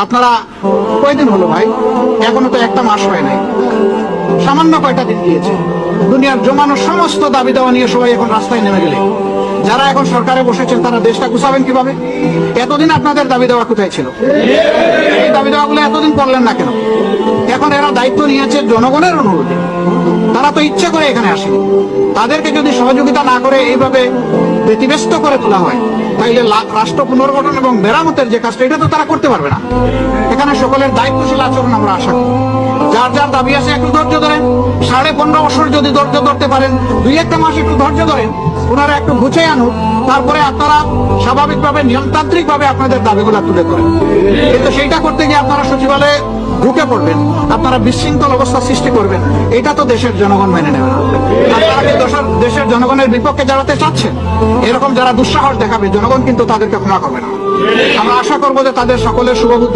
আপনারা কয়দিন হলো ভাই? এখনো তো একটা মাস হয় নাই, সামান্য কয়টা দিন দিয়েছে। দুনিয়ার জমানো সমস্ত দাবি দেওয়া নিয়ে সবাই এখন রাস্তায় নেমে গেলে যারা এখন সরকারে বসেছেন তারা দেশটা গুছাবেন কিভাবে? এতদিন আপনাদের দাবি দেওয়া কোথায় ছিল? এই দাবি দেওয়াগুলো এতদিন করলেন না কেন? এখন এরা দায়িত্ব নিয়েছে জনগণের অনুরোধে, তারা তো ইচ্ছে করে এখানে আসেনি। তাদেরকে যদি সহযোগিতা না করে এইভাবে ব্যতিব্যস্ত করে তোলা হয়, তাইলে রাষ্ট্র পুনর্গঠন এবং মেরামতের যে কাজটা এটা তো তারা করতে পারবে না। এখানে সকলের দায়িত্বশীল আচরণ আমরা আশা করি। যার যার দাবি আছে একটু ধৈর্য ধরেন, 15.5 বছর যদি ধৈর্য ধরতে পারেন, 2-1 মাস একটু ধৈর্য ধরেন, ওনারা একটু গুছিয়ে আনুন, তারপরে আপনারা স্বাভাবিকভাবে নিয়মতান্ত্রিক ভাবে আপনাদের দাবিগুলো তুলে ধরেন। কিন্তু সেইটা করতে গিয়ে আপনারা সচিবালয়ে ঢুকে পড়বেন, আপনারা বিশৃঙ্খল অবস্থা সৃষ্টি করবেন, এটা তো দেশের জনগণ মেনে নেবে না। আপনারা কি দেশের জনগণের বিপক্ষে দাঁড়াতে চাচ্ছেন? এরকম যারা দুঃসাহস দেখাবে জনগণ কিন্তু তাদেরকে ক্ষমা করবে না। আমরা আশা করবো যে তাদের সকলের শুভবুদ্ধি